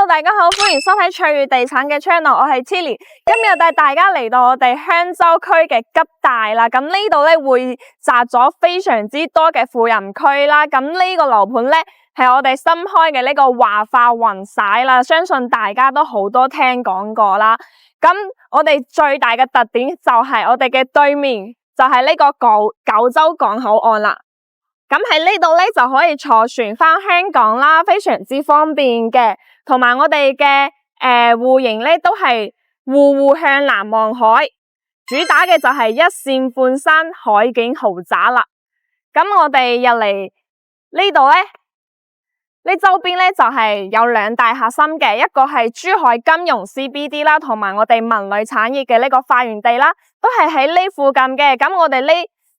大家好，歡迎收睇翠裕地產嘅 channel，我係 Tilly， 今日帶大家嚟到我哋香洲區嘅吉大啦。咁呢度咧會集咗非常之多嘅富人區啦。咁呢個樓盤咧係我哋新開嘅呢個華發雲璽啦，相信大家都好多聽講過啦。咁我哋最大嘅特點就係我哋嘅對面就係呢個九洲港口岸啦。咁喺呢度咧就可以坐船返香港啦，非常之方便嘅。同埋我哋嘅戶型咧都係戶向南望海，主打嘅就係一線半山海景豪宅啦。咁我哋入嚟呢度咧，呢周邊咧就係有兩大核心嘅，一個係珠海金融 CBD 啦，同埋我哋文旅產業嘅呢個發源地啦，都係喺呢附近嘅。咁我哋呢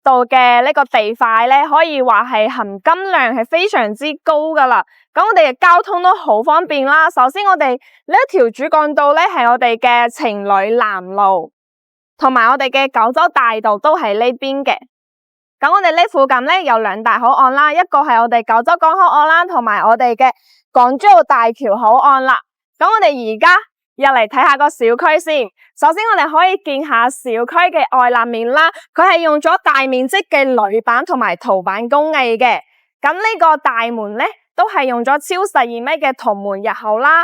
度嘅呢個地塊咧，可以話係含金量係非常之高噶啦。咁我哋嘅交通都好方便啦。首先我哋呢一條主幹道咧係我哋嘅情侶南路，同埋我哋嘅九洲大道都喺呢邊嘅。咁我哋呢附近咧有兩大口岸啦，一個係我哋九洲港口岸啦，同埋我哋嘅港珠澳大橋口岸啦。咁我哋而家入嚟睇下個小區先。首先我哋可以見下小區嘅外立面啦，佢係用咗大面積嘅鋁板同埋陶板工藝嘅。咁呢個大門咧都係用咗超12米嘅銅門入口啦。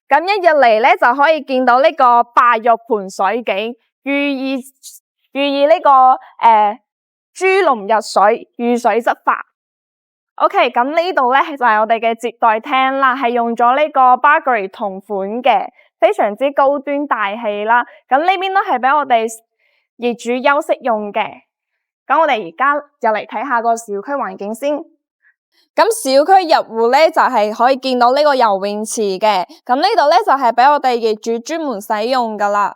咁一入嚟咧就可以見到呢個白玉盤水景，寓意呢個豬籠入水，遇水則發。OK， 咁呢度咧就係我哋嘅接待廳啦，係用咗呢個 Burberry 同款嘅，非常之高端大氣啦。咁呢邊都係俾我哋業主休息用嘅。咁我哋而家就嚟睇下個小區環境先。咁小區入戶咧就係可以見到呢個游泳池嘅。咁呢度咧就係俾我哋業主專門使用噶啦。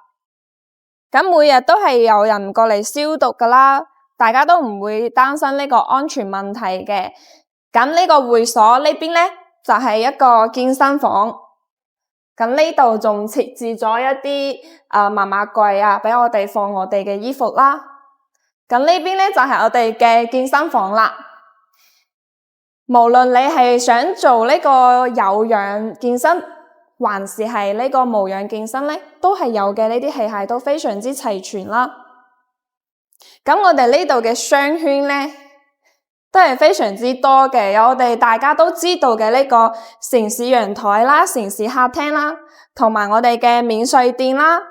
咁每日都係有人過嚟消毒噶啦，大家都唔會擔心呢個安全問題嘅。咁呢個會所呢邊咧就係一個健身房。咁呢度仲設置咗一啲媽媽櫃啊，俾我哋放我哋嘅衣服啦。咁呢邊咧就係我哋嘅健身房啦。無論你係想做呢個有氧健身，還是係呢個無氧健身咧，都係有嘅。呢啲器械都非常之齊全啦。咁我哋呢度嘅商圈咧，都係非常之多嘅。有我哋大家都知道嘅呢個城市陽台啦、城市客廳啦，同埋我哋嘅免稅店啦、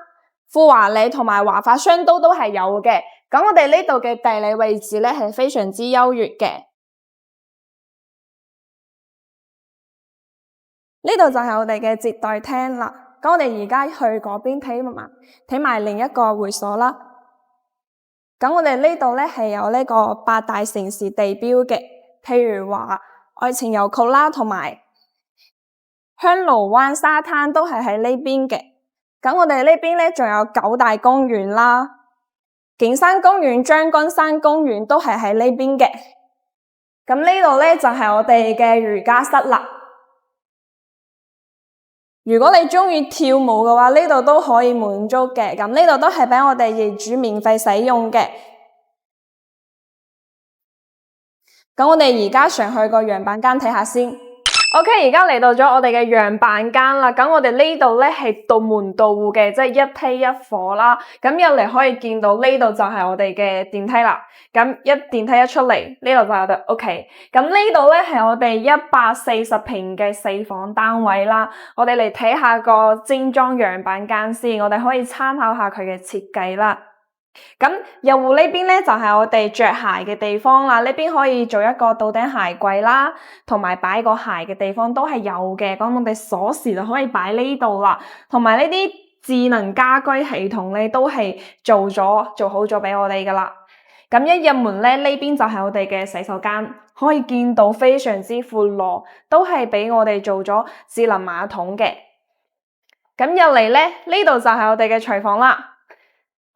富華里同埋華發商都係有嘅。咁我哋呢度嘅地理位置咧係非常之優越嘅。呢度就係我哋嘅接待廳啦。咁我哋而家去嗰邊睇埋另一個會所啦。咁我哋呢度咧係有呢個8大城市地標嘅，譬如話愛情郵局啦，同埋香爐灣沙灘都係喺呢邊嘅。咁我哋呢邊咧仲有9大公園啦，景山公園、將軍山公園都係喺呢邊嘅。咁呢度咧就係我哋嘅瑜伽室啦。如果你中意跳舞嘅話，呢度都可以滿足嘅。咁呢度都係俾我哋業主免費使用嘅。咁我哋而家上去個樣板間睇下先。OK， 而家嚟到咗我哋嘅樣板間啦。咁我哋呢度咧係獨門獨戶嘅，即係一梯一伙啦。咁入嚟可以見到呢度就係我哋嘅電梯啦。咁電梯一出嚟，呢度就係我哋屋企。咁呢度咧係我哋140平嘅4房單位啦。我哋嚟睇下個精裝樣板間先，我哋可以參考下佢嘅設計啦。咁入戶呢邊咧就係我哋着鞋嘅地方啦，呢邊可以做一個到頂鞋櫃啦，同埋擺個鞋嘅地方都係有嘅。咁我哋鎖匙就可以擺呢度啦，同埋呢啲智能家居系統咧都係做好咗俾我哋噶啦。咁一入門咧，呢邊就係我哋嘅洗手間，可以見到非常之闊落，都係俾我哋做咗智能馬桶嘅。咁入嚟咧，呢度就係我哋嘅廚房啦。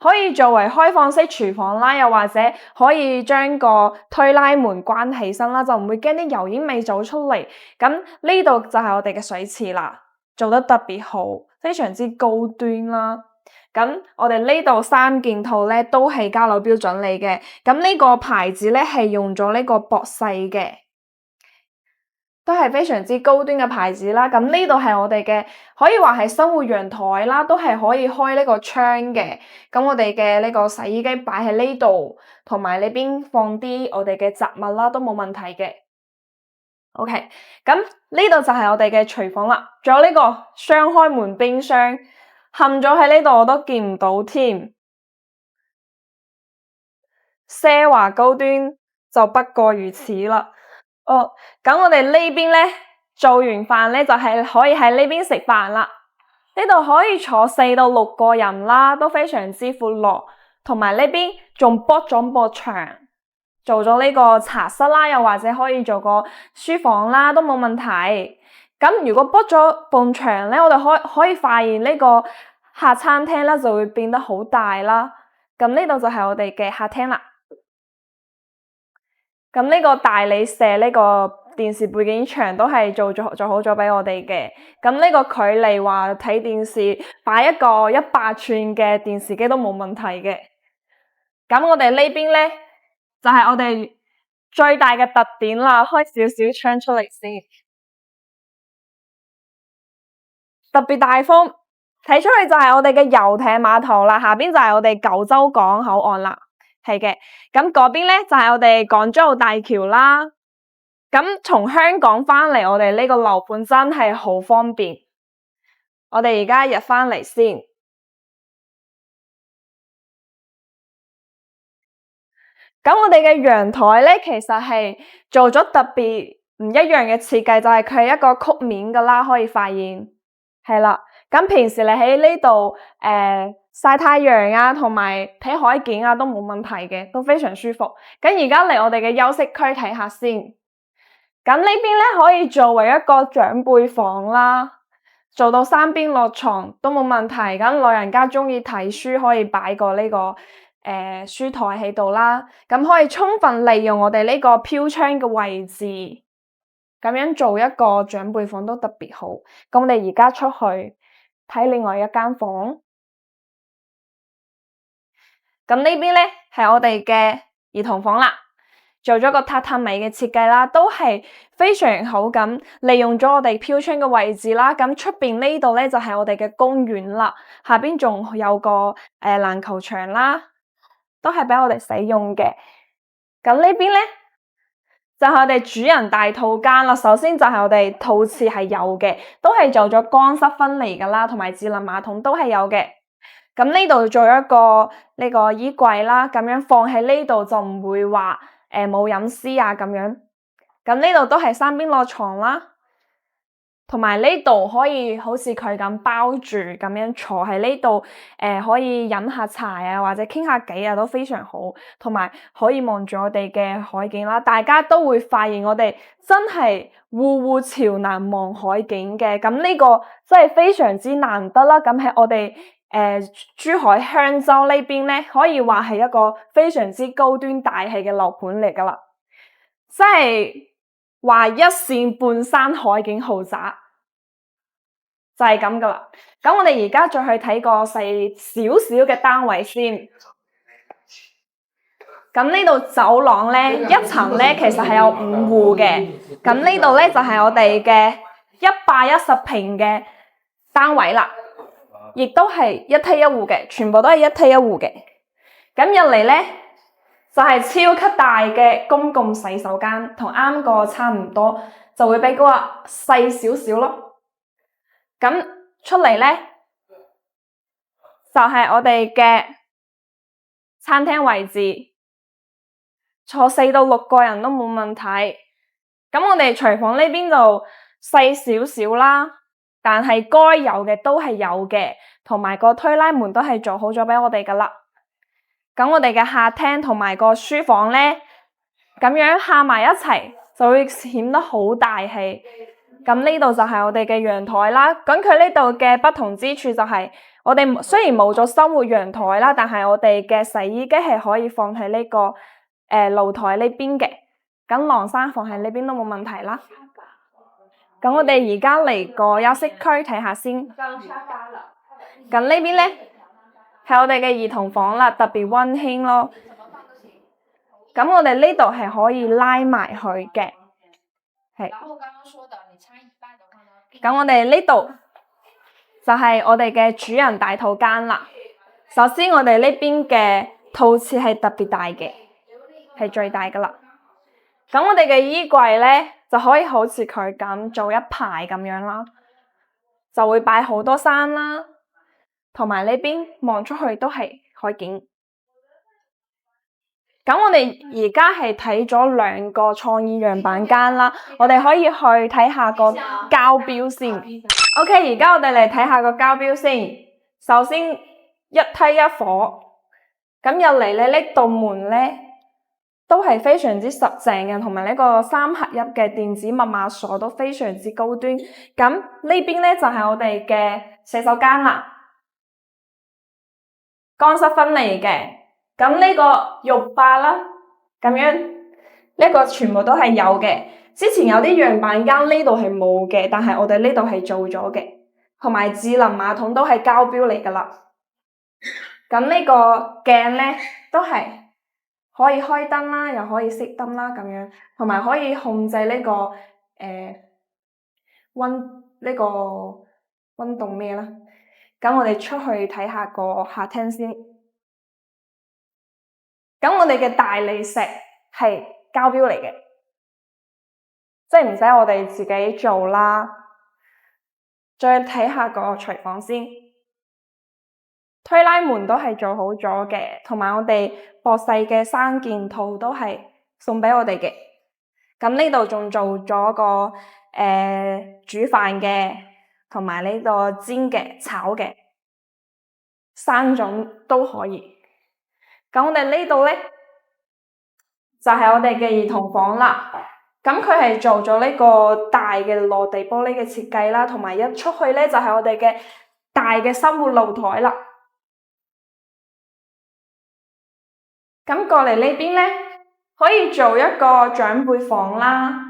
可以作為開放式廚房啦，又或者可以將個推拉門關起身啦，就唔會驚啲油煙味走出嚟。咁呢度就係我哋嘅水池啦，做得特別好，非常之高端啦。咁我哋呢度3件套咧都係交樓標準嚟嘅。咁呢個牌子咧係用咗呢個博世嘅。都係非常之高端嘅牌子啦。咁呢度係我哋嘅，可以話係生活陽台啦，都係可以開呢個窗嘅。咁我哋嘅呢個洗衣機擺喺呢度，同埋呢邊放啲我哋嘅雜物啦，都冇問題嘅。OK，咁呢度就係我哋嘅廚房啦。仲有呢個雙開門冰箱，冚咗喺呢度我都見唔到添。奢華高端就不過如此啦。哦，咁我哋呢邊咧做完飯咧就係可以喺呢邊食飯啦。呢度可以坐4到6個人啦，都非常之闊落。同埋呢邊仲剝咗埲牆，做咗呢個茶室啦，又或者可以做個書房啦，都冇問題。咁如果剝咗埲牆咧，我哋可以發現呢個客餐廳咧就會變得好大啦。咁呢度就係我哋嘅客廳啦。咁呢個大理石呢個電視背景牆都係做好咗俾我哋嘅。咁呢個距離話睇電視擺一個100寸嘅電視機都冇問題嘅。咁我哋呢邊咧就係我哋最大嘅特點啦，開少少窗出嚟先，特別大風，睇出去就係我哋嘅遊艇碼頭啦，下邊就係我哋九州港口岸啦。係嘅，咁嗰邊咧就係我哋港珠澳大橋啦。咁從香港翻嚟，我哋呢個樓盤真係好方便。我哋而家入翻嚟先。咁我哋嘅陽台咧，其實係做咗特別唔一樣嘅設計，就係佢係一個曲面噶啦，可以發現係啦。咁平時你喺呢度曬太陽啊，同埋睇海景啊，都冇問題嘅，都非常舒服。咁而家嚟我哋嘅休息區睇下先。咁呢邊咧可以作為一個長輩房啦，做到3邊落床都冇問題。咁老人家中意睇書，可以擺個呢個書台喺度啦。咁可以充分利用我哋呢個飄窗嘅位置，咁樣做一個長輩房都特別好。咁我哋而家出去睇另外一間房。咁呢邊咧係我哋嘅兒童房啦。做咗個榻榻米嘅設計啦，都係非常好咁利用咗我哋飄窗嘅位置啦。咁出邊呢度咧就係我哋嘅公園啦，下邊仲有個籃球場啦，都係俾我哋使用嘅。咁呢邊咧就係我哋主人大套間啦。首先就係我哋套廁係有嘅，都係做咗乾濕分離噶啦，同埋智能馬桶都係有嘅。咁呢度做一個呢個衣櫃啦，咁樣放喺呢度就唔會話冇隱私啊咁樣。咁呢度都係3邊落床啦，同埋呢度可以好似佢咁包住咁樣坐喺呢度，可以飲下茶啊，或者傾下偈啊，都非常好。同埋可以望住我哋嘅海景啦，大家都會發現我哋真係戶戶朝南望海景嘅。咁呢個真係非常之難得啦。咁喺我哋珠海香洲呢邊咧，可以話係一個非常之高端大氣嘅樓盤嚟噶啦，即係話一線半山海景豪宅就係咁噶啦。咁我哋而家再去睇個細少少嘅單位先。咁呢度走廊咧，一層咧其實係有5戶嘅。咁呢度咧就係我哋嘅110平嘅單位啦。亦都係一梯一戶嘅，全部都係一梯一戶嘅。咁入嚟咧就係超級大嘅公共洗手間，同啱個差唔多，就會比嗰個細少少咯。咁出嚟咧就係我哋嘅餐廳位置，坐4到6個人都冇問題。咁我哋廚房呢邊就細少少啦。但係該有嘅都係有嘅，同埋個推拉門都係做好咗俾我哋噶啦。咁我哋嘅客廳同埋個書房咧，咁樣合埋一齊就會顯得好大氣。咁呢度就係我哋嘅陽台啦。咁佢呢度嘅不同之處就係，我哋雖然冇咗生活陽台啦，但係我哋嘅洗衣機係可以放喺呢個露台呢邊嘅。咁晾衫放喺呢邊都冇問題啦。咁我哋而家嚟個休息區睇下先。咁呢邊咧係我哋嘅兒童房啦，特別溫馨咯。咁我哋呢度係可以拉埋去嘅，然後剛剛說的你差一半的話呢，咁我哋呢度就係我哋嘅主人大套間啦。首先我哋呢邊嘅套廁係特別大嘅，係最大噶啦。咁我哋嘅衣櫃咧就可以好似佢咁做一排咁樣啦，就會擺好多衫啦，同埋呢邊望出去都係海景。咁我哋而家係睇咗兩個創意樣板間啦，我哋可以去睇下個交標先。OK， 而家我哋嚟睇下個交標先。首先一梯一伙，咁入嚟咧呢道門咧都係非常之實淨嘅，同埋呢個3合一嘅電子密碼鎖都非常之高端。咁呢邊咧就係我哋嘅洗手間啦，乾濕分離嘅。咁呢個浴霸啦，咁樣呢個全部都係有嘅。之前有啲樣板間呢度係冇嘅，但係我哋呢度係做咗嘅，同埋智能馬桶都係交標嚟噶啦。咁呢個鏡咧都係可以開燈啦，又可以熄燈啦，咁樣，同埋可以控制呢個溫度咩啦。咁我哋出去睇下個客廳先。咁我哋嘅大理石係交標嚟嘅，即係唔使我哋自己做啦。再睇下個廚房先，推拉門都係做好咗嘅，同埋我哋薄細嘅3件套都係送俾我哋嘅。咁呢度仲做咗個煮飯嘅，同埋呢個煎嘅、炒嘅，3種都可以。咁我哋呢度咧就係我哋嘅兒童房啦。咁佢係做咗呢個大嘅落地玻璃嘅設計啦，同埋一出去咧就係我哋嘅大嘅生活露台啦。咁過嚟呢邊咧可以做一個長輩房啦。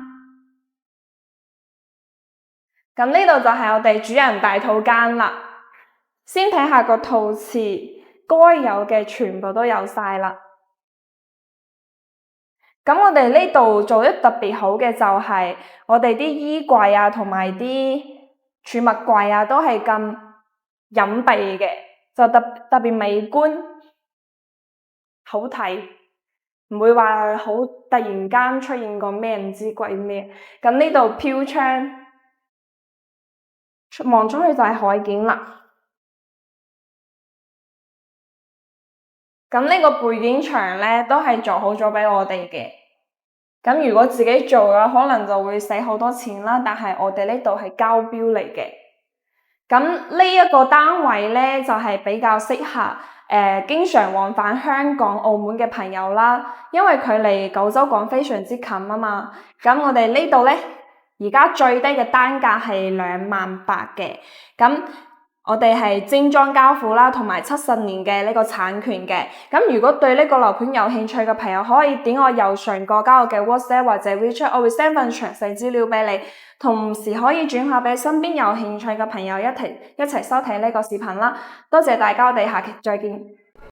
咁呢度就係我哋主人大套間啦。先睇下個套廁，該有嘅全部都有晒啦。咁我哋呢度做得特別好嘅就係我哋啲衣櫃啊，同埋啲儲物櫃啊，都係咁隱蔽嘅，就特別美觀，好睇，唔會話好突然間出現個咩唔知鬼咩。咁呢度飄窗，望出去就係海景啦。咁呢個背景牆咧都係做好咗俾我哋嘅。咁如果自己做嘅話，可能就會使好多錢啦。但係我哋呢度係交標嚟嘅。咁呢一個單位咧就係比較適合經常往返香港、澳門嘅朋友啦，因為佢離九州港非常之近啊嘛。咁我哋呢度咧而家最低嘅單價係28000嘅。咁我哋係精裝交付啦，同埋70年嘅呢個產權嘅。咁如果對呢個樓盤有興趣嘅朋友，可以點我右上角加我嘅 WhatsApp 或者 WeChat，我會 send 份詳細資料俾你。同時可以轉發俾身邊有興趣嘅朋友一齊收睇呢個視頻啦。多謝大家，我哋下期再見。